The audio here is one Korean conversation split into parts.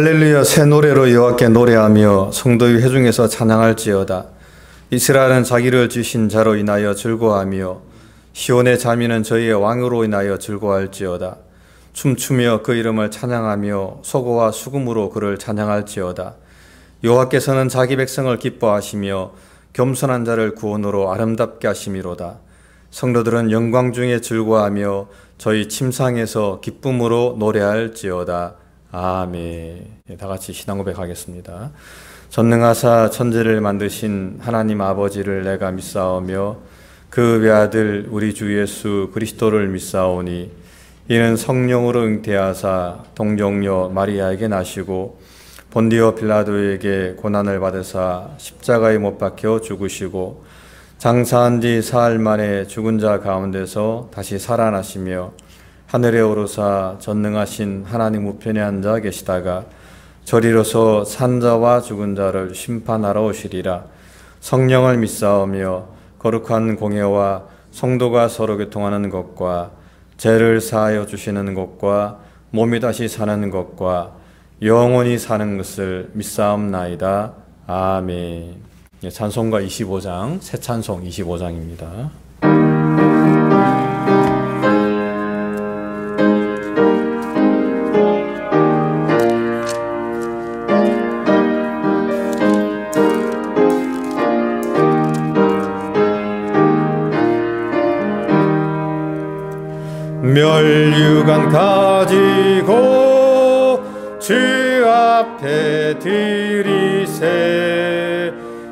할렐루야. 새 노래로 여호와께 노래하며 성도의 회중에서 찬양할지어다. 이스라엘은 자기를 주신 자로 인하여 즐거워하며 시온의 자민은 저희의 왕으로 인하여 즐거워할지어다. 춤추며 그 이름을 찬양하며 소고와 수금으로 그를 찬양할지어다. 여호와께서는 자기 백성을 기뻐하시며 겸손한 자를 구원으로 아름답게 하심이로다. 성도들은 영광 중에 즐거워하며 저희 침상에서 기쁨으로 노래할지어다. 아멘. 다 같이 신앙 고백하겠습니다. 전능하사 천지를 만드신 하나님 아버지를 내가 믿사오며 그 외아들 우리 주 예수 그리스도를 믿사오니 이는 성령으로 잉태하사 동정녀 마리아에게 나시고 본디오 빌라도에게 고난을 받으사 십자가에 못 박혀 죽으시고 장사한 뒤 사흘 만에 죽은 자 가운데서 다시 살아나시며 하늘에 오르사 전능하신 하나님 우편에 앉아 계시다가 저리로서 산자와 죽은 자를 심판하러 오시리라. 성령을 믿사오며 거룩한 공예와 성도가 서로 교통하는 것과 죄를 사하여 주시는 것과 몸이 다시 사는 것과 영원히 사는 것을 믿사옵나이다. 아멘. 찬송가 25장, 새 찬송 25장입니다. 멸류관 가지고 주 앞에 드리세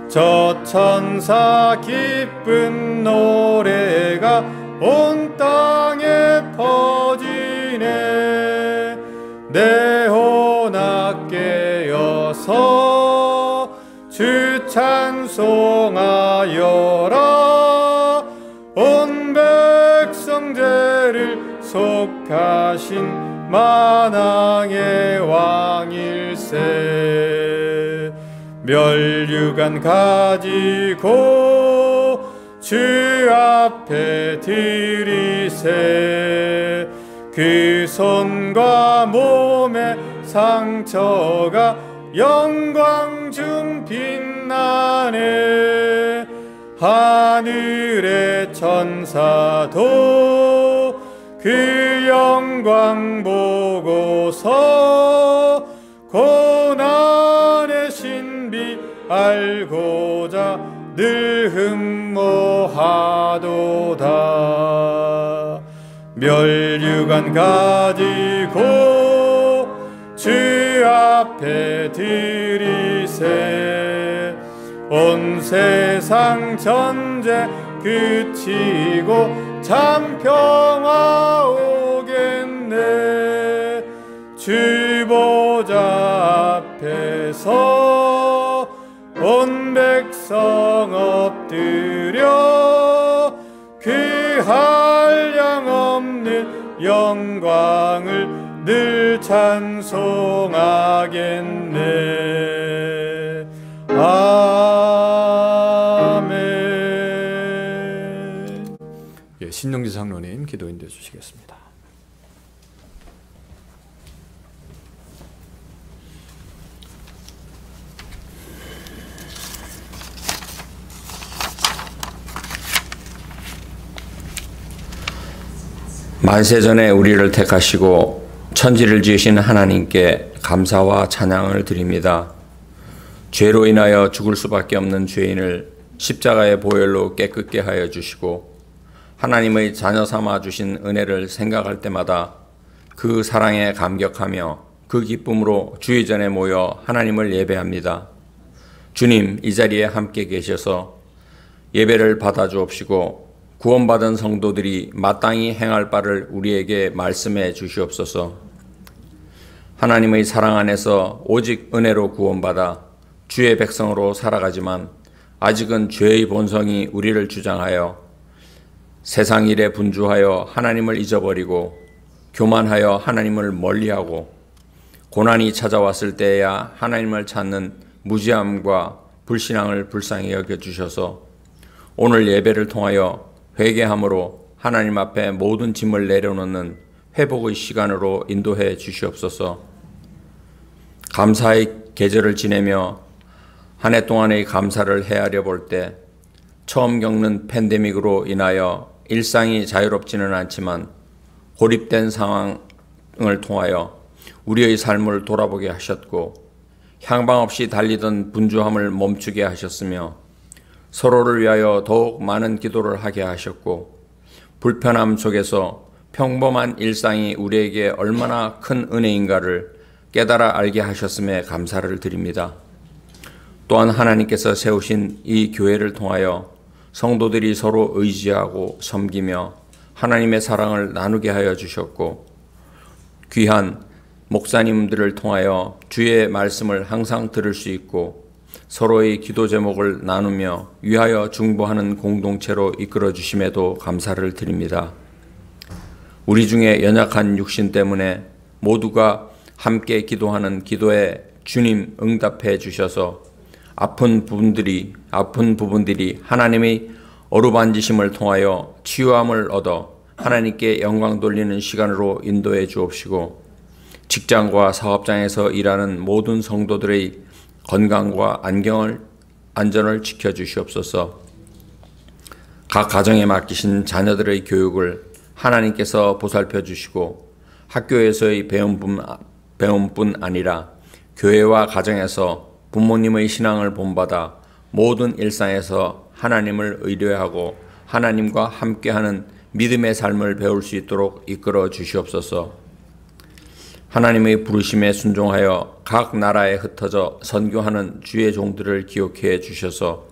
저 천사 기쁜 노래가 온 땅에 퍼지네. 내 혼악 깨어서 주 찬송하여라. 온 백성 죄를 속하신 만왕의 왕일세. 멸류관 가지고 주 앞에 드리세 그 손과 몸의 상처가 영광 중 빛나네. 하늘의 천사도 그 영광 보고서 고난의 신비 알고자 늘 흠모하도다. 멸류관 가지고 주 앞에 드리세 온 세상 전제 그치고 참 평화 오겠네. 주 보좌 앞에서 온 백성 엎드려 그 한량없는 영광을 늘 찬송하겠네. 아멘. 신영지 장로님 기도 인도해 주시겠습니다. 만세전에 우리를 택하시고 천지를 지으신 하나님께 감사와 찬양을 드립니다. 죄로 인하여 죽을 수밖에 없는 죄인을 십자가의 보혈로 깨끗게 하여 주시고 하나님의 자녀 삼아 주신 은혜를 생각할 때마다 그 사랑에 감격하며 그 기쁨으로 주의 전에 모여 하나님을 예배합니다. 주님, 이 자리에 함께 계셔서 예배를 받아 주옵시고 구원받은 성도들이 마땅히 행할 바를 우리에게 말씀해 주시옵소서. 하나님의 사랑 안에서 오직 은혜로 구원받아 주의 백성으로 살아가지만 아직은 죄의 본성이 우리를 주장하여 세상 일에 분주하여 하나님을 잊어버리고 교만하여 하나님을 멀리하고 고난이 찾아왔을 때에야 하나님을 찾는 무지함과 불신앙을 불쌍히 여겨주셔서 오늘 예배를 통하여 회개함으로 하나님 앞에 모든 짐을 내려놓는 회복의 시간으로 인도해 주시옵소서. 감사의 계절을 지내며 한 해 동안의 감사를 헤아려 볼 때 처음 겪는 팬데믹으로 인하여 일상이 자유롭지는 않지만 고립된 상황을 통하여 우리의 삶을 돌아보게 하셨고 향방 없이 달리던 분주함을 멈추게 하셨으며 서로를 위하여 더욱 많은 기도를 하게 하셨고 불편함 속에서 평범한 일상이 우리에게 얼마나 큰 은혜인가를 깨달아 알게 하셨음에 감사를 드립니다. 또한 하나님께서 세우신 이 교회를 통하여 성도들이 서로 의지하고 섬기며 하나님의 사랑을 나누게 하여 주셨고 귀한 목사님들을 통하여 주의 말씀을 항상 들을 수 있고 서로의 기도 제목을 나누며 위하여 중보하는 공동체로 이끌어 주심에도 감사를 드립니다. 우리 중에 연약한 육신 때문에 모두가 함께 기도하는 기도에 주님 응답해 주셔서 아픈 부분들이 하나님의 어루만지심을 통하여 치유함을 얻어 하나님께 영광 돌리는 시간으로 인도해 주옵시고 직장과 사업장에서 일하는 모든 성도들의 건강과 안전을 지켜주시옵소서. 각 가정에 맡기신 자녀들의 교육을 하나님께서 보살펴 주시고 학교에서의 배움뿐 아니라 교회와 가정에서 부모님의 신앙을 본받아 모든 일상에서 하나님을 의뢰하고 하나님과 함께하는 믿음의 삶을 배울 수 있도록 이끌어 주시옵소서. 하나님의 부르심에 순종하여 각 나라에 흩어져 선교하는 주의 종들을 기억해 주셔서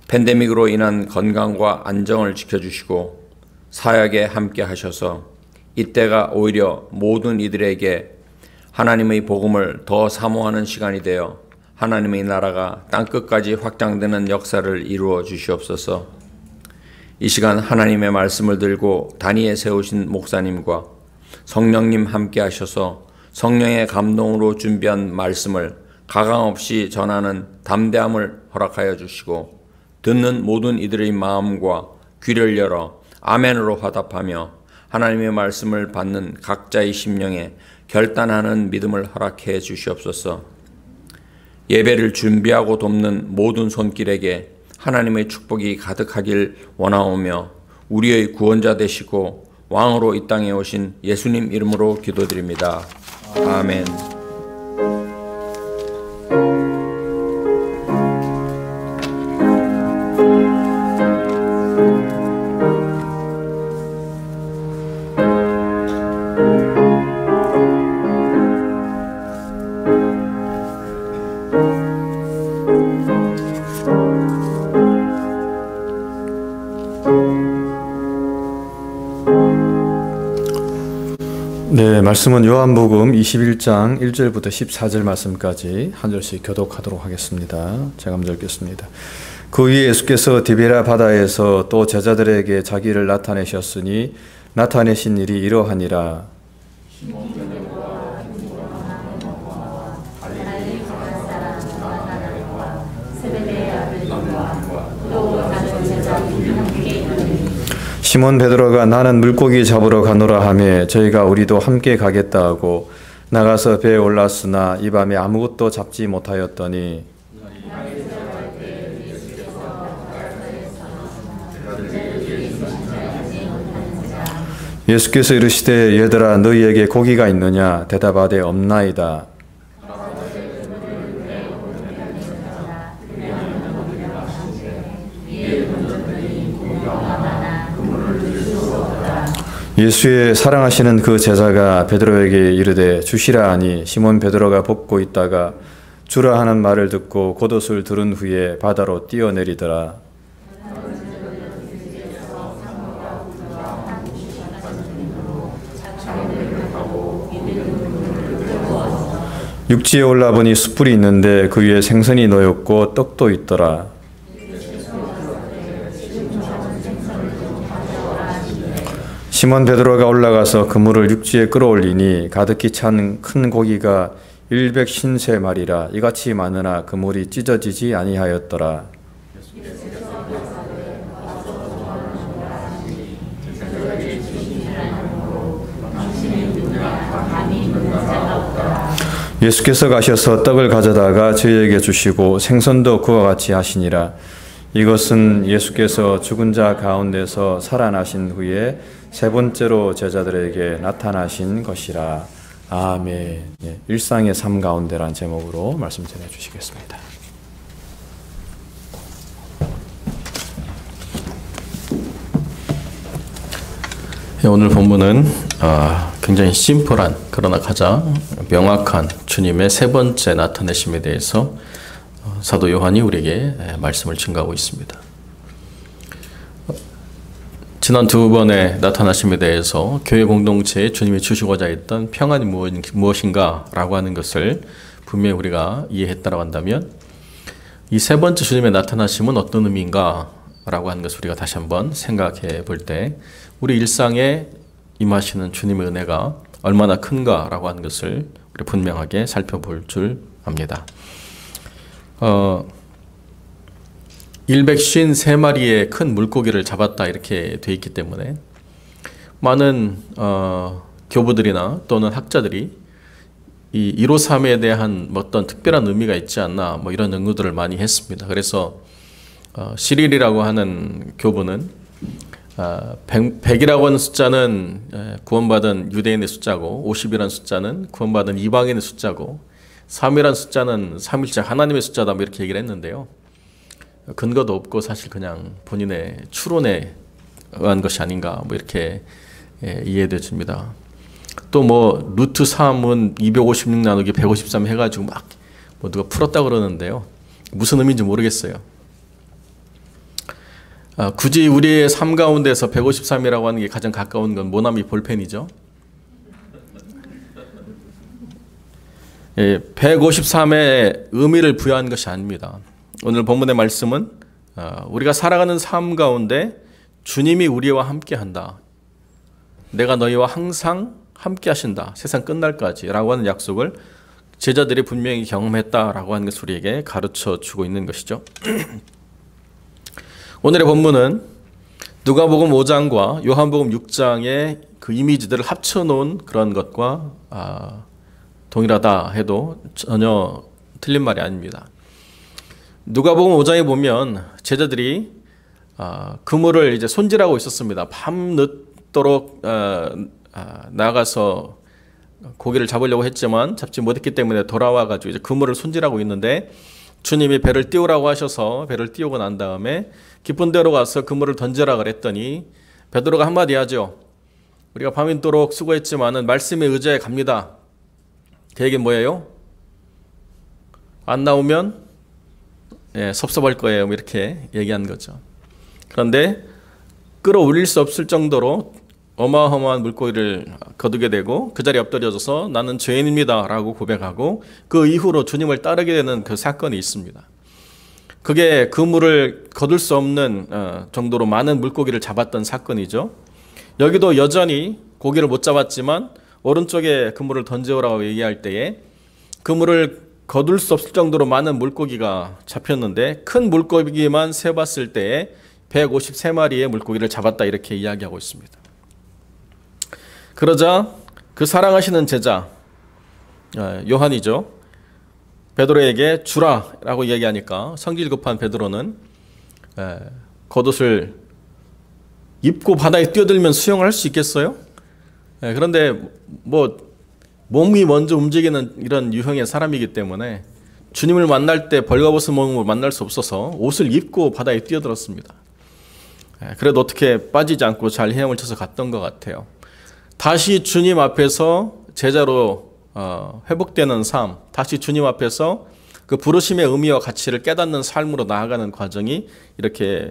팬데믹으로 인한 건강과 안정을 지켜주시고 사역에 함께 하셔서 이때가 오히려 모든 이들에게 하나님의 복음을 더 사모하는 시간이 되어 하나님의 나라가 땅끝까지 확장되는 역사를 이루어 주시옵소서. 이 시간 하나님의 말씀을 들고 단위에 세우신 목사님과 성령님 함께 하셔서 성령의 감동으로 준비한 말씀을 가감없이 전하는 담대함을 허락하여 주시고 듣는 모든 이들의 마음과 귀를 열어 아멘으로 화답하며 하나님의 말씀을 받는 각자의 심령에 결단하는 믿음을 허락해 주시옵소서. 예배를 준비하고 돕는 모든 손길에게 하나님의 축복이 가득하길 원하오며 우리의 구원자 되시고 왕으로 이 땅에 오신 예수님 이름으로 기도드립니다. 아멘. 네, 말씀은 요한복음 21장 1절부터 14절 말씀까지 한 절씩 교독하도록 하겠습니다. 제가 먼저 읽겠습니다. 그 위에 예수께서 디베랴 바다에서 또 제자들에게 자기를 나타내셨으니 나타내신 일이 이러하니라. 시몬 베드로가 나는 물고기 잡으러 가노라 하며 저희가 우리도 함께 가겠다 하고 나가서 배에 올랐으나 이 밤에 아무것도 잡지 못하였더니 예수께서 이르시되 얘들아 너희에게 고기가 있느냐 대답하되 없나이다. 예수의 사랑하시는 그 제자가 베드로에게 이르되 주시라 하니 시몬 베드로가 벗고 있다가 주라 하는 말을 듣고 겉옷을 두른 후에 바다로 뛰어내리더라. 육지에 올라보니 숯불이 있는데 그 위에 생선이 놓였고 떡도 있더라. 시몬 베드로가 올라가서 그물을 육지에 끌어올리니 가득히 찬 큰 고기가 153마리라 이같이 많으나 그물이 찢어지지 아니하였더라. 예수께서 가셔서 떡을 가져다가 저희에게 주시고 생선도 그와 같이 하시니라. 이것은 예수께서 죽은 자 가운데서 살아나신 후에 세 번째로 제자들에게 나타나신 것이라. 아멘. 예, 일상의 삶 가운데란 제목으로 말씀 전해 주시겠습니다. 오늘 본문은 굉장히 심플한 그러나 가장 명확한 주님의 세 번째 나타내심에 대해서 사도 요한이 우리에게 말씀을 증가하고 있습니다. 지난 두 번의 나타나심에 대해서 교회 공동체에 주님이 주시고자 했던 평안이 무엇인가 라고 하는 것을 분명히 우리가 이해했다고 한다면 이 세 번째 주님의 나타나심은 어떤 의미인가 라고 하는 것을 우리가 다시 한번 생각해 볼 때 우리 일상에 임하시는 주님의 은혜가 얼마나 큰가 라고 하는 것을 우리 분명하게 살펴볼 줄 압니다. 153마리의 큰 물고기를 잡았다 이렇게 되어 있기 때문에 많은 교부들이나 또는 학자들이 이 153에 대한 어떤 특별한 의미가 있지 않나 이런 연구들을 많이 했습니다. 그래서 시릴이라고 하는 교부는 100이라고 하는 숫자는 구원받은 유대인의 숫자고 50이라는 숫자는 구원받은 이방인의 숫자고 3이라는 숫자는 3일째 하나님의 숫자다 이렇게 얘기를 했는데요. 근거도 없고 사실 그냥 본인의 추론에 의한 것이 아닌가 이렇게 이해되집니다. 또 루트 3은 256 나누기 153 해가지고 막 누가 풀었다고 그러는데요. 무슨 의미인지 모르겠어요. 굳이 우리의 삶 가운데서 153이라고 하는 게 가장 가까운 건 모나미 볼펜이죠. 153의 의미를 부여한 것이 아닙니다. 오늘 본문의 말씀은 우리가 살아가는 삶 가운데 주님이 우리와 함께한다. 내가 너희와 항상 함께 하신다. 세상 끝날까지 라고 하는 약속을 제자들이 분명히 경험했다라고 하는 것을 우리에게 가르쳐 주고 있는 것이죠. 오늘의 본문은 누가복음 5장과 요한복음 6장의 그 이미지들을 합쳐놓은 그런 것과 동일하다 해도 전혀 틀린 말이 아닙니다. 누가복음 5장에 보면 제자들이 그물을 이제 손질하고 있었습니다. 밤늦도록 나가서 고기를 잡으려고 했지만 잡지 못했기 때문에 돌아와가지고 이제 그물을 손질하고 있는데 주님이 배를 띄우라고 하셔서 배를 띄우고 난 다음에 깊은 데로 가서 그물을 던지라 그랬더니 베드로가 한마디 하죠. 우리가 밤늦도록 수고했지만은 말씀에 의지해 갑니다. 그 얘기는 뭐예요? 안 나오면 섭섭할 거예요. 이렇게 얘기한 거죠. 그런데 끌어올릴 수 없을 정도로 어마어마한 물고기를 거두게 되고 그 자리에 엎드려져서 나는 죄인입니다 라고 고백하고 그 이후로 주님을 따르게 되는 그 사건이 있습니다. 그게 그물을 거둘 수 없는 정도로 많은 물고기를 잡았던 사건이죠. 여기도 여전히 고기를 못 잡았지만 오른쪽에 그물을 던져오라고 얘기할 때에 그물을 거둘 수 없을 정도로 많은 물고기가 잡혔는데 큰 물고기만 세봤을 때에 153마리의 물고기를 잡았다 이렇게 이야기하고 있습니다. 그러자 그 사랑하시는 제자 요한이죠. 베드로에게 주라 라고 얘기하니까 성질 급한 베드로는 겉옷을 입고 바다에 뛰어들면 수영을 할 수 있겠어요? 그런데 몸이 먼저 움직이는 이런 유형의 사람이기 때문에 주님을 만날 때 벌거벗은 몸으로 만날 수 없어서 옷을 입고 바다에 뛰어들었습니다. 그래도 어떻게 빠지지 않고 잘 헤엄을 쳐서 갔던 것 같아요. 다시 주님 앞에서 제자로 회복되는 삶, 다시 주님 앞에서 그 부르심의 의미와 가치를 깨닫는 삶으로 나아가는 과정이 이렇게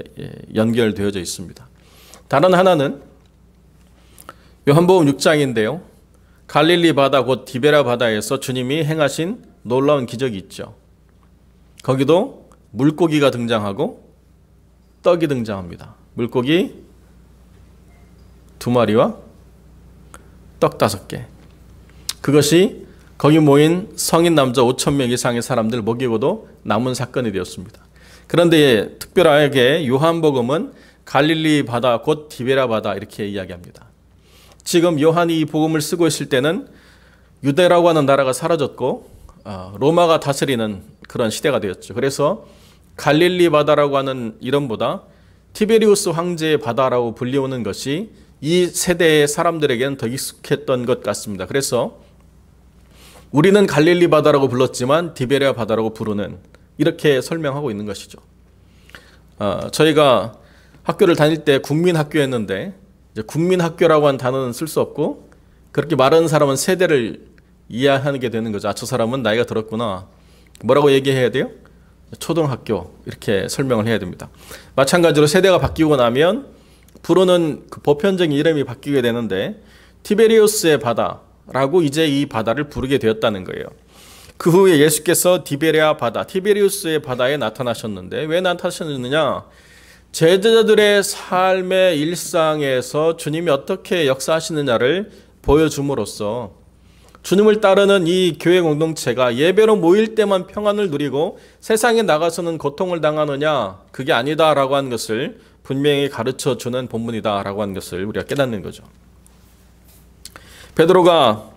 연결되어져 있습니다. 다른 하나는 요한복음 6장인데요. 갈릴리 바다 곧 디베라 바다에서 주님이 행하신 놀라운 기적이 있죠. 거기도 물고기가 등장하고 떡이 등장합니다. 물고기 2마리와 떡 5개. 그것이 거기 모인 성인 남자 5,000명 이상의 사람들 먹이고도 남은 사건이 되었습니다. 그런데 특별하게 요한복음은 갈릴리 바다 곧 디베라 바다 이렇게 이야기합니다. 지금 요한이 이 복음을 쓰고 있을 때는 유대라고 하는 나라가 사라졌고 로마가 다스리는 그런 시대가 되었죠. 그래서 갈릴리 바다라고 하는 이름보다 티베리우스 황제의 바다라고 불리우는 것이 이 세대의 사람들에게는 더 익숙했던 것 같습니다. 그래서 우리는 갈릴리 바다라고 불렀지만 디베리아 바다라고 부르는, 이렇게 설명하고 있는 것이죠. 저희가 학교를 다닐 때 국민학교였는데, 이제 국민학교라고 하는 단어는 쓸 수 없고, 그렇게 말하는 사람은 세대를 이해하게 되는 거죠. 저 사람은 나이가 들었구나. 뭐라고 얘기해야 돼요? 초등학교, 이렇게 설명을 해야 됩니다. 마찬가지로 세대가 바뀌고 나면 부르는 그 보편적인 이름이 바뀌게 되는데, 티베리우스의 바다라고 이제 이 바다를 부르게 되었다는 거예요. 그 후에 예수께서 디베리아 바다, 티베리우스의 바다에 나타나셨는데, 왜 나타나셨느냐? 제자들의 삶의 일상에서 주님이 어떻게 역사하시느냐를 보여줌으로써 주님을 따르는 이 교회 공동체가 예배로 모일 때만 평안을 누리고 세상에 나가서는 고통을 당하느냐, 그게 아니다라고 하는 것을 분명히 가르쳐주는 본문이다라고 하는 것을 우리가 깨닫는 거죠. 베드로가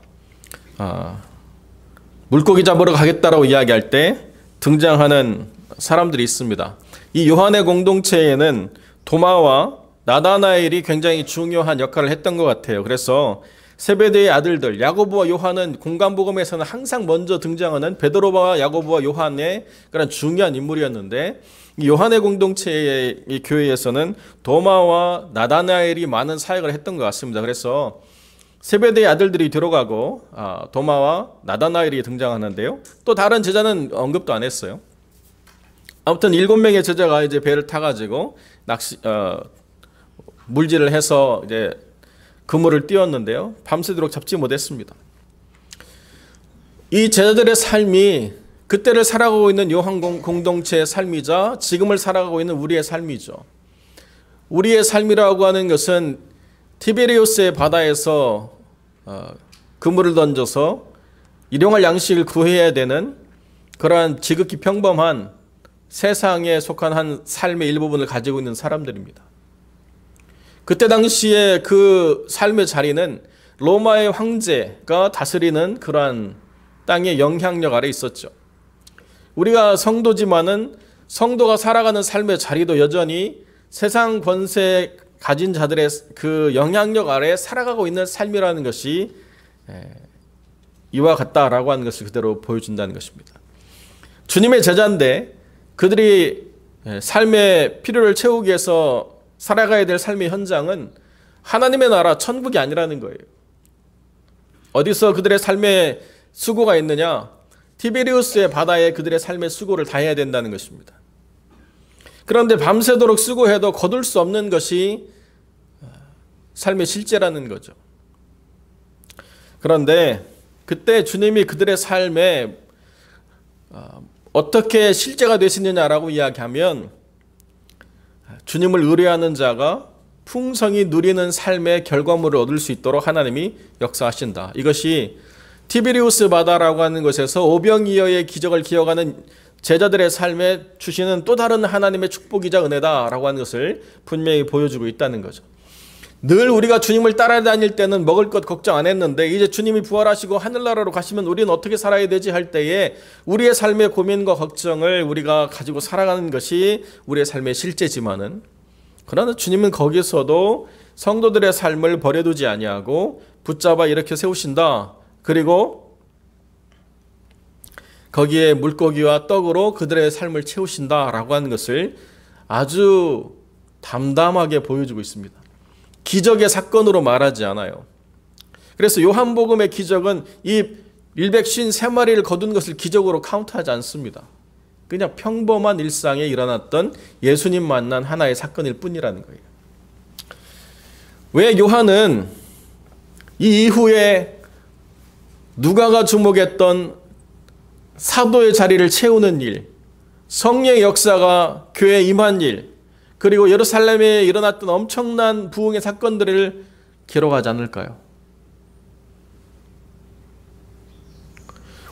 물고기 잡으러 가겠다라고 이야기할 때 등장하는 사람들이 있습니다. 이 요한의 공동체에는 도마와 나다나엘이 굉장히 중요한 역할을 했던 것 같아요. 그래서 세베대의 아들들 야고보와 요한은 공간복음에서는 항상 먼저 등장하는 베드로와 야고보와 요한의 그런 중요한 인물이었는데, 이 요한의 공동체의 이 교회에서는 도마와 나다나엘이 많은 사역을 했던 것 같습니다. 그래서 세베대의 아들들이 들어가고 도마와 나다나엘이 등장하는데요. 또 다른 제자는 언급도 안 했어요. 아무튼 7명의 제자가 이제 배를 타가지고 물질을 해서 이제 그물을 띄웠는데요. 밤새도록 잡지 못했습니다. 이 제자들의 삶이 그때를 살아가고 있는 요한 공동체의 삶이자 지금을 살아가고 있는 우리의 삶이죠. 우리의 삶이라고 하는 것은 티베리우스의 바다에서 그물을 던져서 일용할 양식을 구해야 되는 그러한 지극히 평범한 세상에 속한 한 삶의 일부분을 가지고 있는 사람들입니다. 그때 당시에 그 삶의 자리는 로마의 황제가 다스리는 그러한 땅의 영향력 아래 있었죠. 우리가 성도지만은 성도가 살아가는 삶의 자리도 여전히 세상 권세 가진 자들의 그 영향력 아래 살아가고 있는 삶이라는 것이 이와 같다라고 하는 것을 그대로 보여준다는 것입니다. 주님의 제자인데 그들이 삶의 필요를 채우기 위해서 살아가야 될 삶의 현장은 하나님의 나라 천국이 아니라는 거예요. 어디서 그들의 삶의 수고가 있느냐? 티베리우스의 바다에 그들의 삶의 수고를 다해야 된다는 것입니다. 그런데 밤새도록 수고해도 거둘 수 없는 것이 삶의 실제라는 거죠. 그런데 그때 주님이 그들의 삶에 어떻게 실제가 되시느냐라고 이야기하면 주님을 의뢰하는 자가 풍성히 누리는 삶의 결과물을 얻을 수 있도록 하나님이 역사하신다. 이것이 티베리우스 바다라고 하는 곳에서 오병이어의 기적을 기억하는 제자들의 삶에 주시는 또 다른 하나님의 축복이자 은혜다라고 하는 것을 분명히 보여주고 있다는 거죠. 늘 우리가 주님을 따라다닐 때는 먹을 것 걱정 안 했는데 이제 주님이 부활하시고 하늘나라로 가시면 우리는 어떻게 살아야 되지 할 때에 우리의 삶의 고민과 걱정을 우리가 가지고 살아가는 것이 우리의 삶의 실제지만은, 그러나 주님은 거기서도 성도들의 삶을 버려두지 아니하고 붙잡아 일으켜 세우신다. 그리고 거기에 물고기와 떡으로 그들의 삶을 채우신다라고 하는 것을 아주 담담하게 보여주고 있습니다. 기적의 사건으로 말하지 않아요. 그래서 요한복음의 기적은 이 153마리를 거둔 것을 기적으로 카운트하지 않습니다. 그냥 평범한 일상에 일어났던 예수님 만난 하나의 사건일 뿐이라는 거예요. 왜 요한은 이 이후에 누가가 주목했던 사도의 자리를 채우는 일, 성령의 역사가 교회에 임한 일, 그리고 예루살렘에 일어났던 엄청난 부흥의 사건들을 기록하지 않을까요?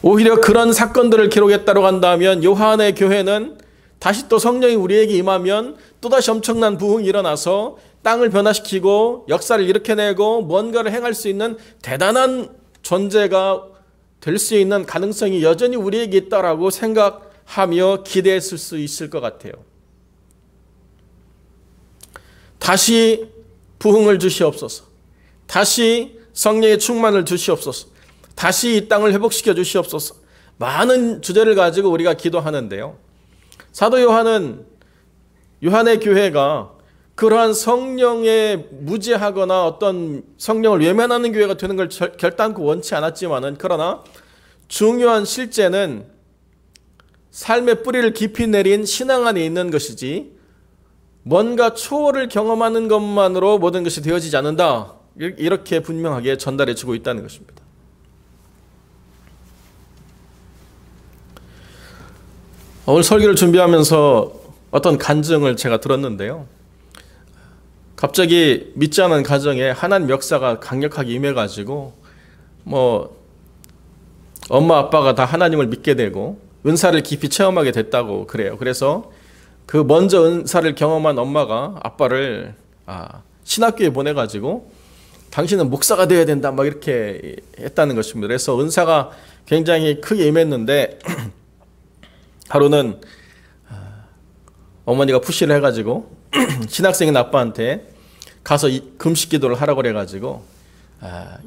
오히려 그런 사건들을 기록했다고 한다면 요한의 교회는 다시 또 성령이 우리에게 임하면 또다시 엄청난 부흥이 일어나서 땅을 변화시키고 역사를 일으켜내고 뭔가를 행할 수 있는 대단한 존재가 될 수 있는 가능성이 여전히 우리에게 있다라고 생각하며 기대했을 수 있을 것 같아요. 다시 부흥을 주시옵소서. 다시 성령의 충만을 주시옵소서. 다시 이 땅을 회복시켜 주시옵소서. 많은 주제를 가지고 우리가 기도하는데요. 사도 요한의 교회가 그러한 성령에 무지하거나 어떤 성령을 외면하는 교회가 되는 걸 결단코 원치 않았지만은, 그러나 중요한 실제는 삶의 뿌리를 깊이 내린 신앙 안에 있는 것이지 뭔가 초월을 경험하는 것만으로 모든 것이 되어지지 않는다. 이렇게 분명하게 전달해 주고 있다는 것입니다. 오늘 설교를 준비하면서 어떤 간증을 제가 들었는데요. 갑자기 믿지 않은 가정에 하나님 역사가 강력하게 임해가지고 엄마 아빠가 다 하나님을 믿게 되고 은사를 깊이 체험하게 됐다고 그래요. 그래서 그 먼저 은사를 경험한 엄마가 아빠를 신학교에 보내가지고 당신은 목사가 되어야 된다 막 이렇게 했다는 것입니다. 그래서 은사가 굉장히 크게 임했는데 하루는 어머니가 푸시를 해가지고 신학생인 아빠한테 가서 금식 기도를 하라고 그래가지고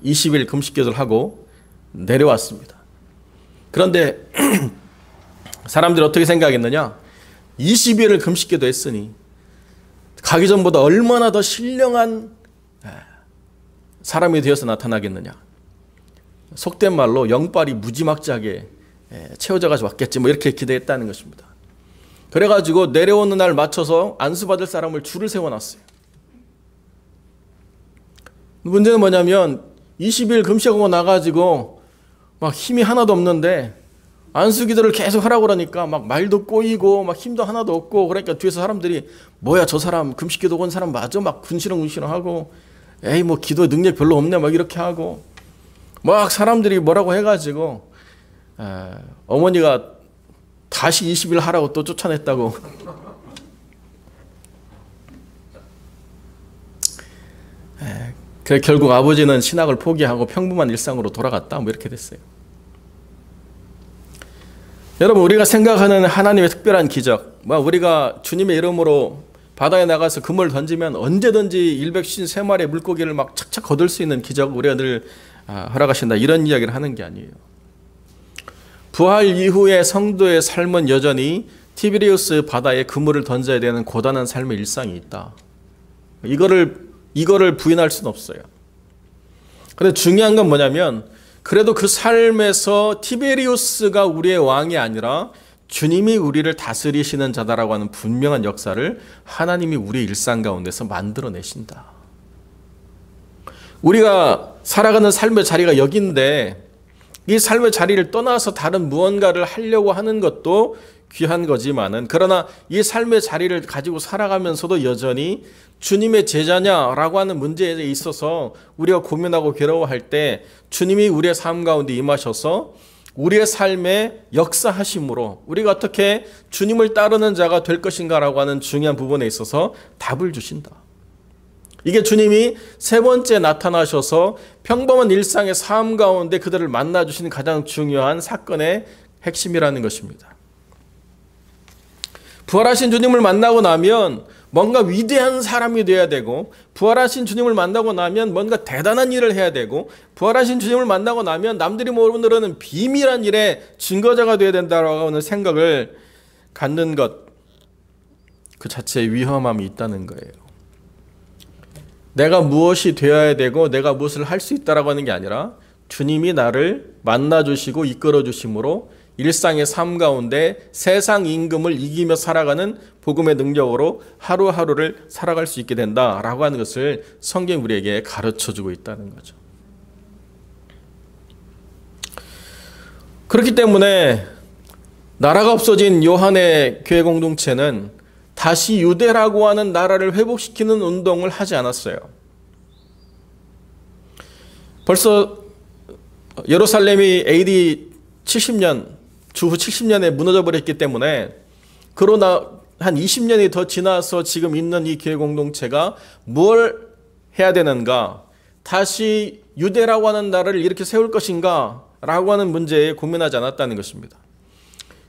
20일 금식 기도를 하고 내려왔습니다. 그런데 사람들이 어떻게 생각했느냐? 20일을 금식 기도했으니 가기 전보다 얼마나 더 신령한 사람이 되어서 나타나겠느냐? 속된 말로 영빨이 무지막지하게 채워져가지고 왔겠지 뭐 이렇게 기대했다는 것입니다. 그래가지고 내려오는 날 맞춰서 안수받을 사람을 줄을 세워놨어요. 문제는 뭐냐면 20일 금식하고 나가지고 막 힘이 하나도 없는데 안수기도를 계속 하라고 그러니까 막 말도 꼬이고 막 힘도 하나도 없고, 그러니까 뒤에서 사람들이 뭐야 저 사람 금식기도 온 사람 맞아? 막 군시렁군시렁하고 에이 뭐 기도 능력 별로 없네 막 이렇게 하고 막 사람들이 뭐라고 해가지고 어머니가 다시 20일 하라고 또 쫓아냈다고. 그래 결국 아버지는 신학을 포기하고 평범한 일상으로 돌아갔다 뭐 이렇게 됐어요. 여러분, 우리가 생각하는 하나님의 특별한 기적, 우리가 주님의 이름으로 바다에 나가서 그물을 던지면 언제든지 153마리의 물고기를 막 착착 거둘 수 있는 기적 우리가 늘 허락하신다, 이런 이야기를 하는 게 아니에요. 부활 이후의 성도의 삶은 여전히 티베리우스 바다에 그물을 던져야 되는 고단한 삶의 일상이 있다. 이거를 부인할 수는 없어요. 그런데 중요한 건 뭐냐면, 그래도 그 삶에서 티베리우스가 우리의 왕이 아니라 주님이 우리를 다스리시는 자다라고 하는 분명한 역사를 하나님이 우리 일상 가운데서 만들어내신다. 우리가 살아가는 삶의 자리가 여기인데 이 삶의 자리를 떠나서 다른 무언가를 하려고 하는 것도 귀한 거지만은, 그러나 이 삶의 자리를 가지고 살아가면서도 여전히 주님의 제자냐라고 하는 문제에 있어서 우리가 고민하고 괴로워할 때 주님이 우리의 삶 가운데 임하셔서 우리의 삶에 역사하심으로 우리가 어떻게 주님을 따르는 자가 될 것인가라고 하는 중요한 부분에 있어서 답을 주신다. 이게 주님이 세 번째 나타나셔서 평범한 일상의 삶 가운데 그들을 만나 주시는 가장 중요한 사건의 핵심이라는 것입니다. 부활하신 주님을 만나고 나면 뭔가 위대한 사람이 되어야 되고, 부활하신 주님을 만나고 나면 뭔가 대단한 일을 해야 되고, 부활하신 주님을 만나고 나면 남들이 모르는 비밀한 일의 증거자가 되어야 된다라고 하는 생각을 갖는 것, 그 자체의 위험함이 있다는 거예요. 내가 무엇이 되어야 되고 내가 무엇을 할 수 있다라고 하는 게 아니라 주님이 나를 만나주시고 이끌어주심으로 일상의 삶 가운데 세상 임금을 이기며 살아가는 복음의 능력으로 하루하루를 살아갈 수 있게 된다라고 하는 것을 성경이 우리에게 가르쳐주고 있다는 거죠. 그렇기 때문에 나라가 없어진 요한의 교회 공동체는 다시 유대라고 하는 나라를 회복시키는 운동을 하지 않았어요. 벌써 예루살렘이 AD 70년, 주후 70년에 무너져 버렸기 때문에 그러나 한 20년이 더 지나서 지금 있는 이 교회 공동체가 뭘 해야 되는가? 다시 유대라고 하는 나라를 이렇게 세울 것인가? 라고 하는 문제에 고민하지 않았다는 것입니다.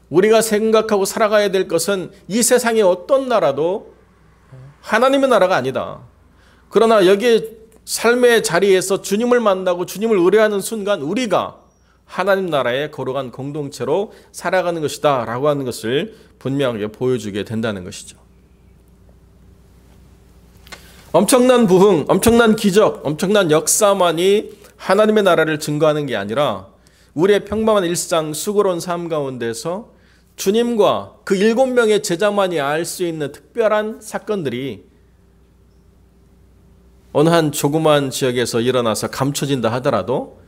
우리가 생각하고 살아가야 될 것은 이 세상의 어떤 나라도 하나님의 나라가 아니다. 그러나 여기 삶의 자리에서 주님을 만나고 주님을 의뢰하는 순간 우리가 하나님 나라의 거룩한 공동체로 살아가는 것이다 라고 하는 것을 분명하게 보여주게 된다는 것이죠. 엄청난 부흥, 엄청난 기적, 엄청난 역사만이 하나님의 나라를 증거하는 게 아니라 우리의 평범한 일상, 수고로운 삶 가운데서 주님과 그 7명의 제자만이 알 수 있는 특별한 사건들이 어느 한 조그만 지역에서 일어나서 감춰진다 하더라도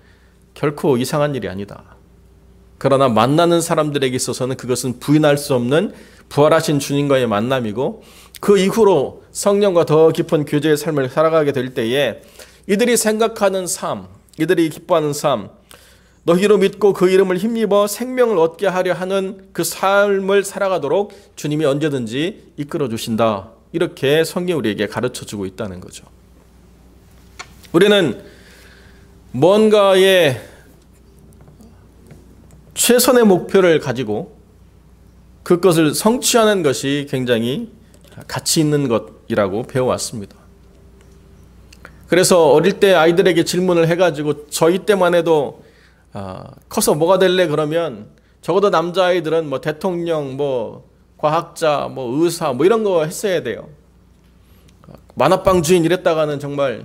결코 이상한 일이 아니다. 그러나 만나는 사람들에게 있어서는 그것은 부인할 수 없는 부활하신 주님과의 만남이고 그 이후로 성령과 더 깊은 교제의 삶을 살아가게 될 때에 이들이 생각하는 삶, 이들이 기뻐하는 삶, 너희로 믿고 그 이름을 힘입어 생명을 얻게 하려 하는 그 삶을 살아가도록 주님이 언제든지 이끌어 주신다. 이렇게 성경이 우리에게 가르쳐주고 있다는 거죠. 우리는 뭔가의 최선의 목표를 가지고 그것을 성취하는 것이 굉장히 가치 있는 것이라고 배워왔습니다. 그래서 어릴 때 아이들에게 질문을 해가지고 저희 때만 해도 커서 뭐가 될래 그러면 적어도 남자아이들은 뭐 대통령, 뭐 과학자, 뭐 의사 뭐 이런 거 했어야 돼요. 만화방 주인 이랬다가는 정말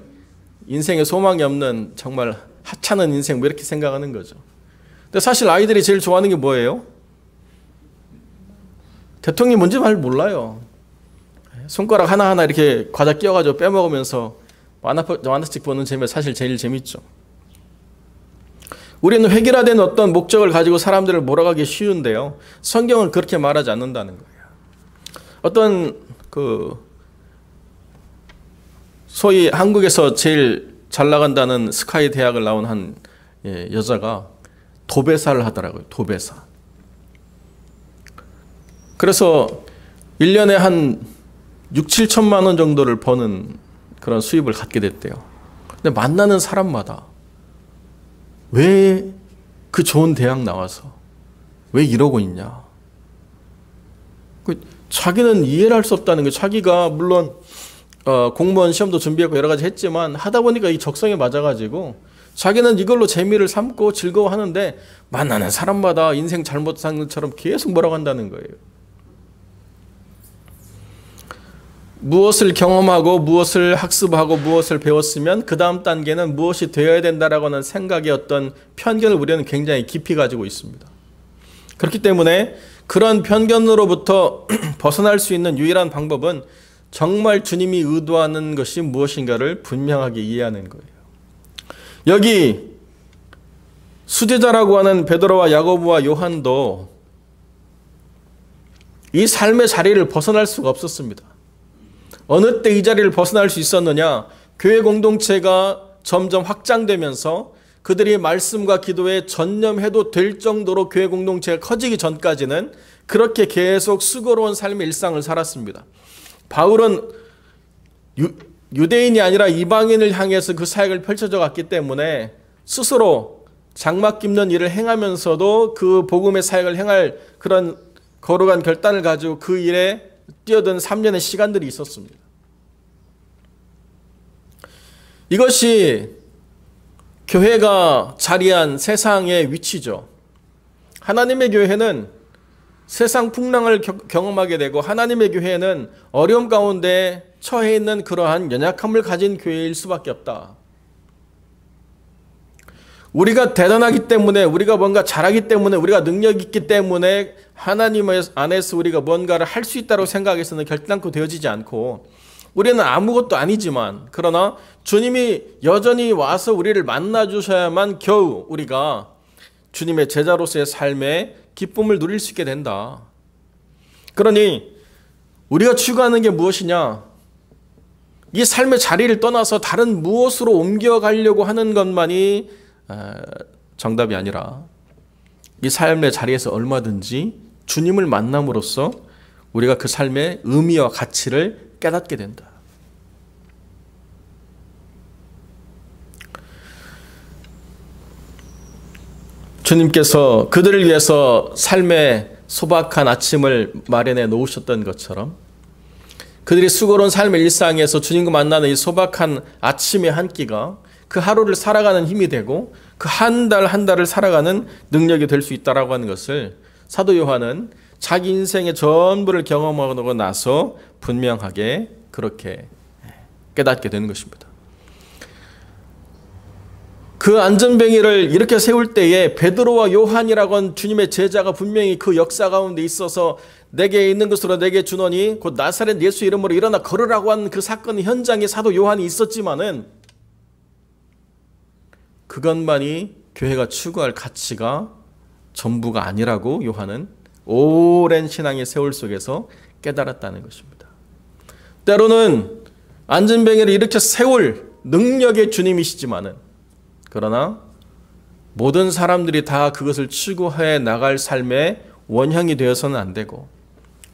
인생에 소망이 없는 정말 하찮은 인생 뭐 이렇게 생각하는 거죠. 근데 사실 아이들이 제일 좋아하는 게 뭐예요? 대통령이 뭔지 잘 몰라요. 손가락 하나하나 이렇게 과자 끼워가지고 빼먹으면서 만화책 보는 재미가 사실 제일 재밌죠. 우리는 획일화된 어떤 목적을 가지고 사람들을 몰아가기 쉬운데요. 성경은 그렇게 말하지 않는다는 거예요. 어떤 소위 한국에서 제일 잘 나간다는 스카이 대학을 나온 한 여자가 도배사를 하더라고요. 도배사. 그래서 1년에 한 6, 7천만 원 정도를 버는 그런 수입을 갖게 됐대요. 근데 만나는 사람마다 왜 그 좋은 대학 나와서 왜 이러고 있냐. 자기는 이해를 할 수 없다는 게 자기가 물론 공무원 시험도 준비했고 여러 가지 했지만 하다 보니까 이 적성에 맞아가지고 자기는 이걸로 재미를 삼고 즐거워하는데 만나는 사람마다 인생 잘못 산 것처럼 계속 몰아간다는 거예요. 무엇을 경험하고 무엇을 학습하고 무엇을 배웠으면 그 다음 단계는 무엇이 되어야 된다라고 하는 생각의 어떤 편견을 우리는 굉장히 깊이 가지고 있습니다. 그렇기 때문에 그런 편견으로부터 벗어날 수 있는 유일한 방법은 정말 주님이 의도하는 것이 무엇인가를 분명하게 이해하는 거예요. 여기 수제자라고 하는 베드로와 야고보와 요한도 이 삶의 자리를 벗어날 수가 없었습니다. 어느 때 이 자리를 벗어날 수 있었느냐? 교회 공동체가 점점 확장되면서 그들이 말씀과 기도에 전념해도 될 정도로 교회 공동체가 커지기 전까지는 그렇게 계속 수고로운 삶의 일상을 살았습니다. 바울은 유대인이 아니라 이방인을 향해서 그 사역을 펼쳐져 갔기 때문에 스스로 장막 깁는 일을 행하면서도 그 복음의 사역을 행할 그런 거룩한 결단을 가지고 그 일에 뛰어든 3년의 시간들이 있었습니다. 이것이 교회가 자리한 세상의 위치죠. 하나님의 교회는 세상 풍랑을 경험하게 되고 하나님의 교회는 어려움 가운데 처해 있는 그러한 연약함을 가진 교회일 수밖에 없다. 우리가 대단하기 때문에 우리가 뭔가 잘하기 때문에 우리가 능력이 있기 때문에 하나님 안에서 우리가 뭔가를 할 수 있다고 생각해서는 결단코 되어지지 않고 우리는 아무것도 아니지만 그러나 주님이 여전히 와서 우리를 만나 주셔야만 겨우 우리가 주님의 제자로서의 삶에 기쁨을 누릴 수 있게 된다. 그러니 우리가 추구하는 게 무엇이냐? 이 삶의 자리를 떠나서 다른 무엇으로 옮겨가려고 하는 것만이 정답이 아니라 이 삶의 자리에서 얼마든지 주님을 만남으로써 우리가 그 삶의 의미와 가치를 깨닫게 된다. 주님께서 그들을 위해서 삶의 소박한 아침을 마련해 놓으셨던 것처럼 그들이 수고로운 삶의 일상에서 주님과 만나는 이 소박한 아침의 한 끼가 그 하루를 살아가는 힘이 되고 그 한 달 한 달을 살아가는 능력이 될 수 있다라고 하는 것을 사도 요한은 자기 인생의 전부를 경험하고 나서 분명하게 그렇게 깨닫게 되는 것입니다. 그 안전뱅이를 이렇게 세울 때에 베드로와 요한이라고 하는 주님의 제자가 분명히 그 역사 가운데 있어서 내게 있는 것으로 내게 주노니 곧 나사렛 예수 이름으로 일어나 걸으라고 하는 그 사건 현장에 사도 요한이 있었지만은 그것만이 교회가 추구할 가치가 전부가 아니라고 요한은 오랜 신앙의 세월 속에서 깨달았다는 것입니다. 때로는 안전뱅이를 이렇게 세울 능력의 주님이시지만은 그러나 모든 사람들이 다 그것을 추구해 나갈 삶의 원형이 되어서는 안 되고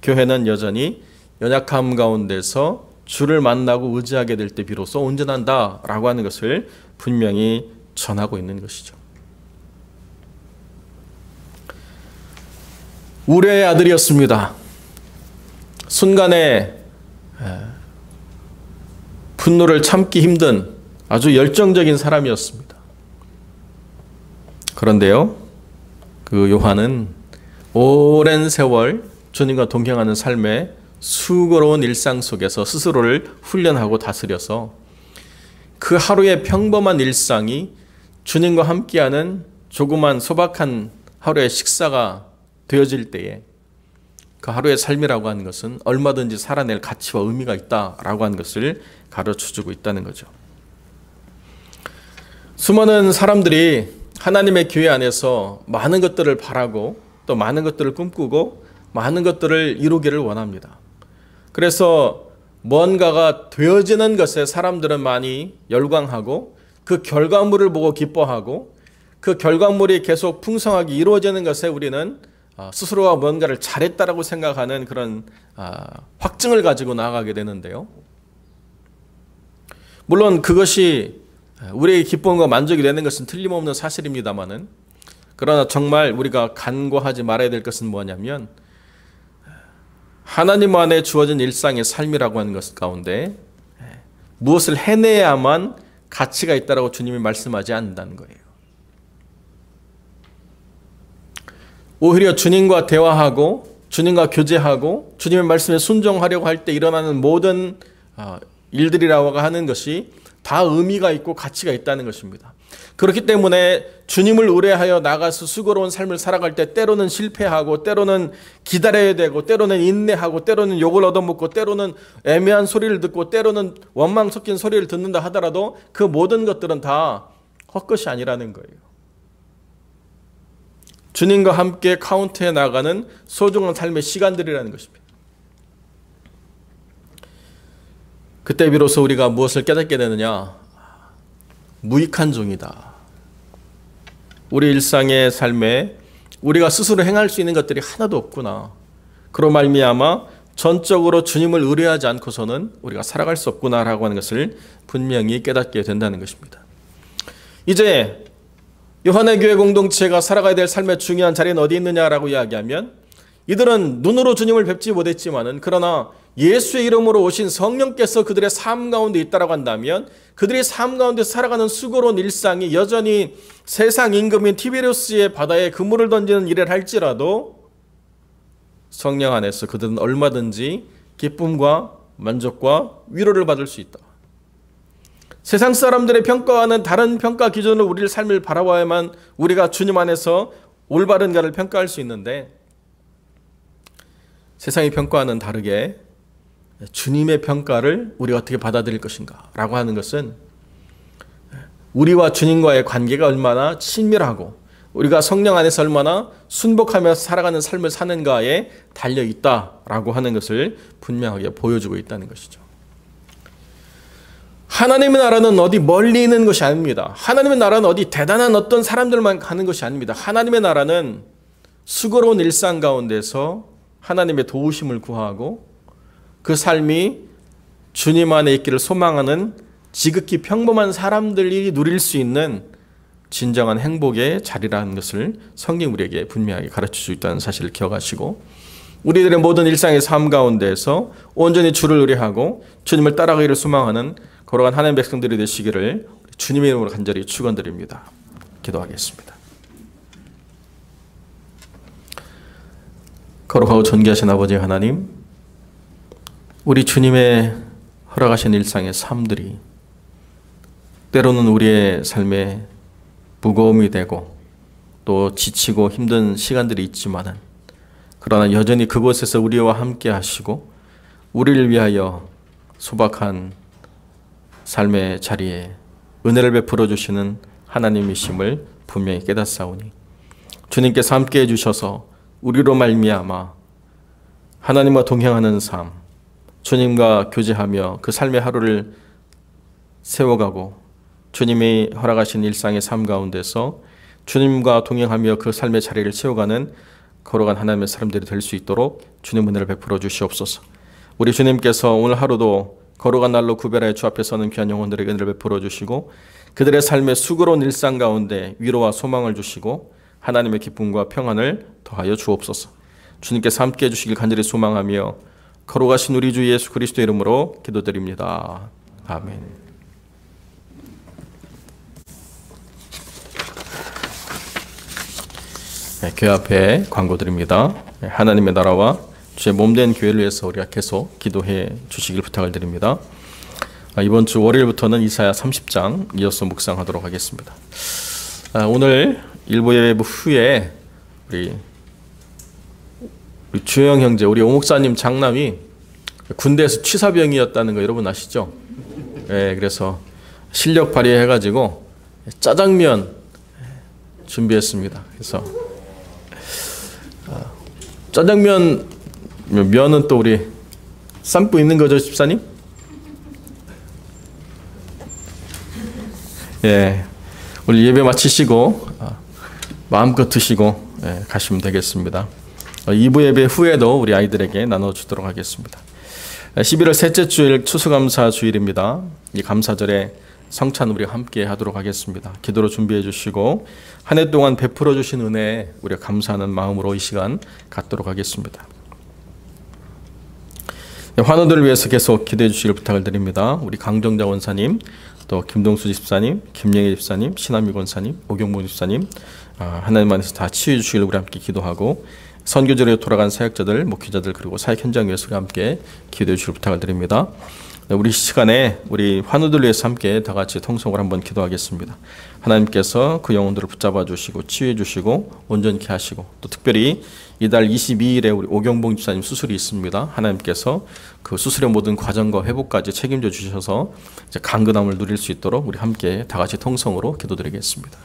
교회는 여전히 연약함 가운데서 주를 만나고 의지하게 될 때 비로소 온전한다라고 하는 것을 분명히 전하고 있는 것이죠. 우레의 아들이었습니다. 순간에 분노를 참기 힘든 아주 열정적인 사람이었습니다. 그런데요, 그 요한은 오랜 세월 주님과 동행하는 삶의 수고로운 일상 속에서 스스로를 훈련하고 다스려서 그 하루의 평범한 일상이 주님과 함께하는 조그만 소박한 하루의 식사가 되어질 때에 그 하루의 삶이라고 하는 것은 얼마든지 살아낼 가치와 의미가 있다라고 하는 것을 가르쳐주고 있다는 거죠. 수많은 사람들이 하나님의 교회 안에서 많은 것들을 바라고 또 많은 것들을 꿈꾸고 많은 것들을 이루기를 원합니다. 그래서 뭔가가 되어지는 것에 사람들은 많이 열광하고 그 결과물을 보고 기뻐하고 그 결과물이 계속 풍성하게 이루어지는 것에 우리는 스스로가 뭔가를 잘했다라고 생각하는 그런 확증을 가지고 나아가게 되는데요. 물론 그것이 우리의 기쁨과 만족이 되는 것은 틀림없는 사실입니다만은 그러나 정말 우리가 간과하지 말아야 될 것은 뭐냐면 하나님 안에 주어진 일상의 삶이라고 하는 것 가운데 무엇을 해내야만 가치가 있다라고 주님이 말씀하지 않는다는 거예요. 오히려 주님과 대화하고 주님과 교제하고 주님의 말씀에 순종하려고 할 때 일어나는 모든 일들이라고 하는 것이 다 의미가 있고 가치가 있다는 것입니다. 그렇기 때문에 주님을 의뢰하여 나가서 수고로운 삶을 살아갈 때 때로는 실패하고 때로는 기다려야 되고 때로는 인내하고 때로는 욕을 얻어먹고 때로는 애매한 소리를 듣고 때로는 원망 섞인 소리를 듣는다 하더라도 그 모든 것들은 다 헛것이 아니라는 거예요. 주님과 함께 카운트해 나가는 소중한 삶의 시간들이라는 것입니다. 그때 비로소 우리가 무엇을 깨닫게 되느냐? 무익한 종이다. 우리 일상의 삶에 우리가 스스로 행할 수 있는 것들이 하나도 없구나. 그로 말미암아 전적으로 주님을 의뢰하지 않고서는 우리가 살아갈 수 없구나라고 하는 것을 분명히 깨닫게 된다는 것입니다. 이제 요한의 교회 공동체가 살아가야 될 삶의 중요한 자리는 어디 있느냐라고 이야기하면 이들은 눈으로 주님을 뵙지 못했지만은 그러나 예수의 이름으로 오신 성령께서 그들의 삶 가운데 있다라고 한다면 그들의 삶 가운데 살아가는 수고로운 일상이 여전히 세상 임금인 티베리우스의 바다에 그물을 던지는 일을 할지라도 성령 안에서 그들은 얼마든지 기쁨과 만족과 위로를 받을 수 있다. 세상 사람들의 평가와는 다른 평가 기준으로 우리의 삶을 바라봐야만 우리가 주님 안에서 올바른가를 평가할 수 있는데 세상의 평가와는 다르게 주님의 평가를 우리가 어떻게 받아들일 것인가 라고 하는 것은 우리와 주님과의 관계가 얼마나 친밀하고 우리가 성령 안에서 얼마나 순복하며 살아가는 삶을 사는가에 달려있다라고 하는 것을 분명하게 보여주고 있다는 것이죠. 하나님의 나라는 어디 멀리 있는 것이 아닙니다. 하나님의 나라는 어디 대단한 어떤 사람들만 가는 것이 아닙니다. 하나님의 나라는 수고로운 일상 가운데서 하나님의 도우심을 구하고 그 삶이 주님 안에 있기를 소망하는 지극히 평범한 사람들이 누릴 수 있는 진정한 행복의 자리라는 것을 성경 우리에게 분명하게 가르칠 수 있다는 사실을 기억하시고, 우리들의 모든 일상의 삶 가운데에서 온전히 주를 의뢰하고 주님을 따라가기를 소망하는 거룩한 하나님의 백성들이 되시기를 주님의 이름으로 간절히 축원드립니다. 기도하겠습니다. 거룩하고 존귀하신 아버지 하나님, 우리 주님의 허락하신 일상의 삶들이 때로는 우리의 삶에 무거움이 되고 또 지치고 힘든 시간들이 있지만은, 그러나 여전히 그곳에서 우리와 함께 하시고 우리를 위하여 소박한 삶의 자리에 은혜를 베풀어 주시는 하나님이심을 분명히 깨닫사오니, 주님께서 함께 해주셔서 우리로 말미암아 하나님과 동행하는 삶, 주님과 교제하며 그 삶의 하루를 세워가고 주님이 허락하신 일상의 삶 가운데서 주님과 동행하며 그 삶의 자리를 채워가는 거룩한 하나님의 사람들이 될 수 있도록 주님 은혜를 베풀어 주시옵소서. 우리 주님께서 오늘 하루도 거룩한 날로 구별하여 주 앞에 서는 귀한 영혼들에게 은혜를 베풀어 주시고, 그들의 삶의 수고로운 일상 가운데 위로와 소망을 주시고 하나님의 기쁨과 평안을 더하여 주옵소서. 주님께서 함께해 주시길 간절히 소망하며 거룩하신 우리 주 예수 그리스도 이름으로 기도드립니다. 아멘. 교회 앞에 광고드립니다. 하나님의 나라와 주의 몸된 교회를 위해서 우리가 계속 기도해 주시길 부탁을 드립니다. 이번 주 월요일부터는 이사야 30장 이어서 묵상하도록 하겠습니다. 오늘 일부 예배 후에 우리 주영 형제, 우리 오목사님 장남이 군대에서 취사병이었다는 거 여러분 아시죠? 네, 그래서 실력 발휘해가지고 짜장면 준비했습니다. 그래서 짜장면 면은 또 우리 삶고 있는 거죠, 집사님? 예, 우리 예배 마치시고 마음껏 드시고 가시면 되겠습니다. 2부 예배 후에도 우리 아이들에게 나눠주도록 하겠습니다. 11월 셋째 주일 추수감사 주일입니다. 이 감사절에 성찬 우리가 함께 하도록 하겠습니다. 기도로 준비해 주시고 한 해 동안 베풀어 주신 은혜에 우리가 감사하는 마음으로 이 시간 갖도록 하겠습니다. 환우들을 위해서 계속 기도해 주시길 부탁을 드립니다. 우리 강정자 원사님, 또 김동수 집사님, 김영애 집사님, 신한미 권사님, 오경모 집사님, 하나님 안에서 다 치유해 주시길 우리 함께 기도하고, 선교지로 돌아간 사역자들, 목회자들, 그리고 사역 현장 위해서 우리 함께 기도해 주시길 부탁을 드립니다. 우리 시간에 우리 환우들 위해서 함께 다 같이 통성으로 한번 기도하겠습니다. 하나님께서 그 영혼들을 붙잡아 주시고 치유해 주시고 온전케 하시고, 또 특별히 이달 22일에 우리 오경봉 집사님 수술이 있습니다. 하나님께서 그 수술의 모든 과정과 회복까지 책임져 주셔서 이제 강건함을 누릴 수 있도록 우리 함께 다 같이 통성으로 기도드리겠습니다.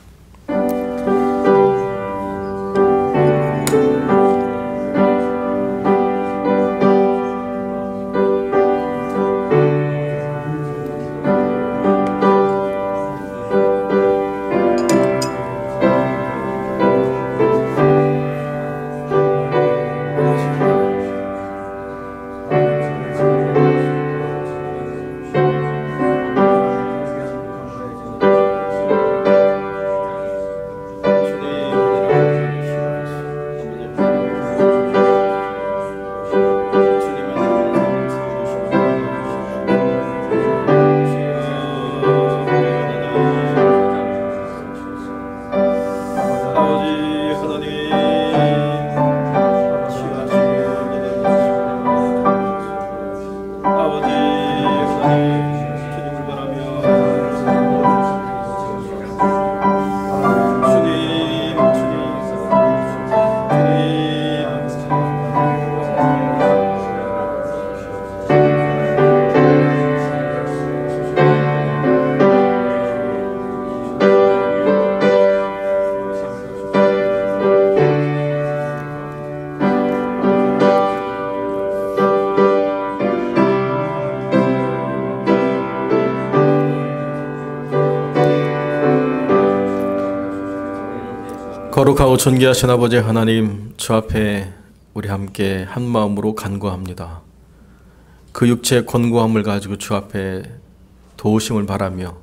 거룩하고 존귀하신 아버지 하나님, 주 앞에 우리 함께 한 마음으로 간구합니다. 그 육체의 권고함을 가지고 주 앞에 도우심을 바라며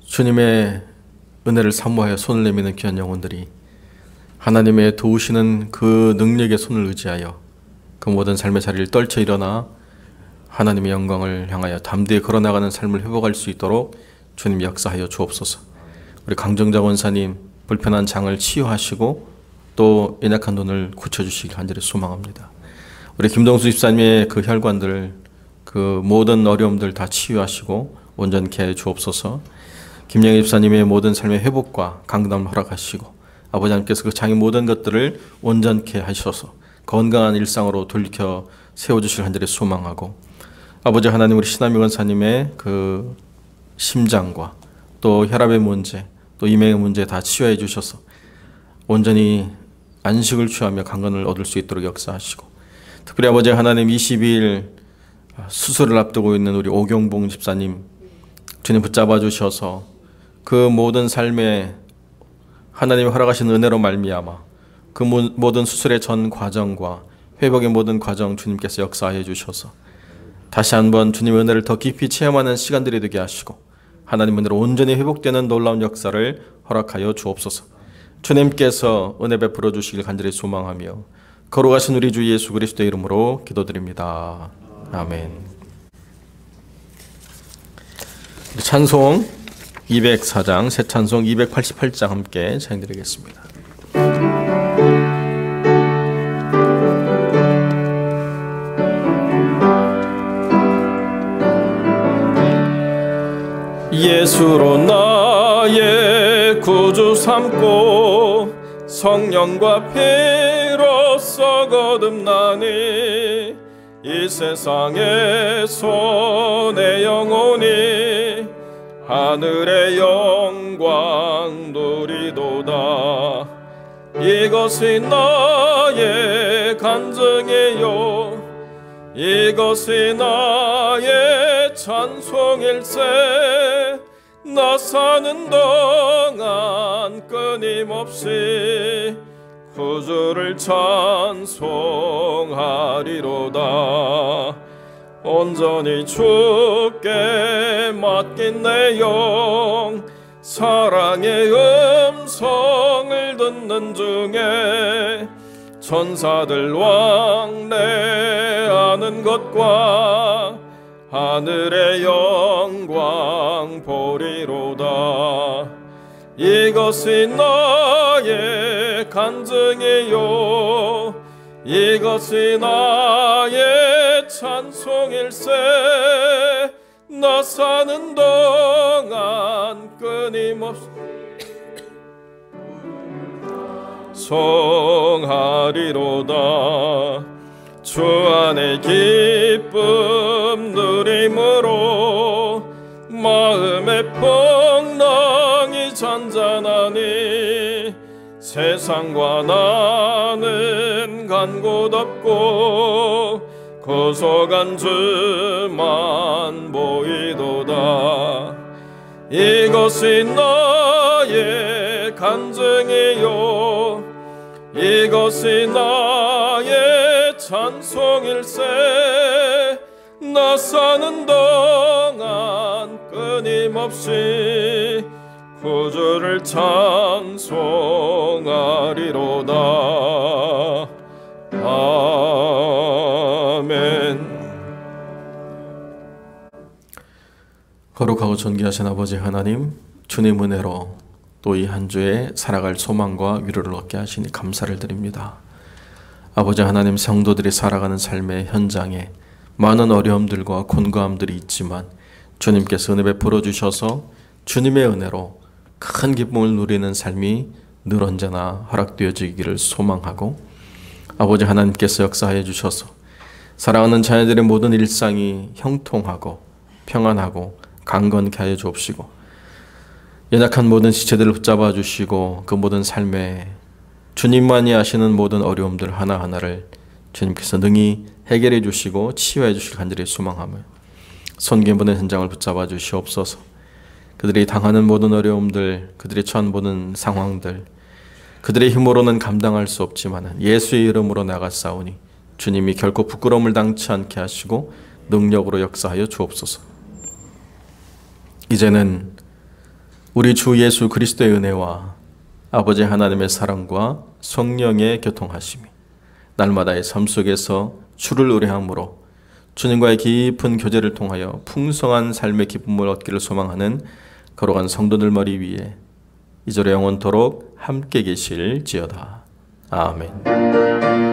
주님의 은혜를 사모하여 손을 내미는 귀한 영혼들이 하나님의 도우시는 그 능력의 손을 의지하여 그 모든 삶의 자리를 떨쳐 일어나 하나님의 영광을 향하여 담대히 걸어나가는 삶을 회복할 수 있도록 주님 역사하여 주옵소서. 우리 강정자 원사님 불편한 장을 치유하시고 또 연약한 눈을 고쳐주시길 간절히 소망합니다. 우리 김동수 집사님의 그 혈관들, 그 모든 어려움들 다 치유하시고 온전케 해 주옵소서. 김영희 집사님의 모든 삶의 회복과 강건함을 허락하시고 아버지 하나님께서 그 장의 모든 것들을 온전케 하셔서 건강한 일상으로 돌이켜 세워주실 간절히 소망하고, 아버지 하나님 우리 신하미 권사님의 그 심장과 또 혈압의 문제, 또 이명의 문제 다 치유해 주셔서 온전히 안식을 취하며 강건을 얻을 수 있도록 역사하시고, 특별히 아버지 하나님 22일 수술을 앞두고 있는 우리 오경봉 집사님 주님 붙잡아 주셔서 그 모든 삶에 하나님이 허락하신 은혜로 말미암아 그 모든 수술의 전 과정과 회복의 모든 과정 주님께서 역사해 주셔서 다시 한번 주님의 은혜를 더 깊이 체험하는 시간들이 되게 하시고 하나님 은혜로 온전히 회복되는 놀라운 역사를 허락하여 주옵소서. 주님께서 은혜 베풀어 주시길 간절히 소망하며 거룩하신 우리 주 예수 그리스도의 이름으로 기도드립니다. 아멘. 찬송 204장, 새 찬송 288장 함께 찬양드리겠습니다. 예수로 나의 구주 삼고 성령과 피로써 거듭나니 이 세상에서 내 영혼이 하늘의 영광 누리도다. 이것이 나의 간증이요 이것이 나의 찬송일세. 나 사는 동안 끊임없이 구주를 찬송하리로다. 온전히 주께 맡긴 내 영 사랑의 음성을 듣는 중에 천사들 왕래하는 것과 하늘의 영광 보리로다. 이것이 나의 간증이요 이것이 나의 찬송일세. 나 사는 동안 끊임없이 송하리로다. 주 안의 기쁨 누림으로 마음의 풍랑이 잔잔하니 세상과 나는 간 곳 없고 고소한 주만 보이도다. 이것이 나의 간증이요 이것이 나의 찬송일세. 나 사는 동안 끊임없이 구주를 찬송하리로다. 아멘. 거룩하고 존귀하신 아버지 하나님, 주님 은혜로 또 이 한 주에 살아갈 소망과 위로를 얻게 하시니 감사를 드립니다. 아버지 하나님, 성도들이 살아가는 삶의 현장에 많은 어려움들과 곤고함들이 있지만 주님께서 은혜 베풀어 주셔서 주님의 은혜로 큰 기쁨을 누리는 삶이 늘 언제나 허락되어지기를 소망하고, 아버지 하나님께서 역사하여 주셔서 사랑하는 자녀들의 모든 일상이 형통하고 평안하고 강건케 하여 주옵시고, 연약한 모든 지체들을 붙잡아 주시고 그 모든 삶에 주님만이 아시는 모든 어려움들 하나하나를 주님께서 능히 해결해 주시고 치유해 주실 간절히 소망하며 선교의 모든 현장을 붙잡아 주시옵소서. 그들이 당하는 모든 어려움들, 그들이 처한 모든 상황들, 그들의 힘으로는 감당할 수 없지만 예수의 이름으로 나가싸우니 주님이 결코 부끄러움을 당치 않게 하시고 능력으로 역사하여 주옵소서. 이제는 우리 주 예수 그리스도의 은혜와 아버지 하나님의 사랑과 성령의 교통하심이 날마다의 삶 속에서 주를 의뢰함으로 주님과의 깊은 교제를 통하여 풍성한 삶의 기쁨을 얻기를 소망하는 거룩한 성도들 머리 위에 이제로 영원토록 함께 계실지어다. 아멘.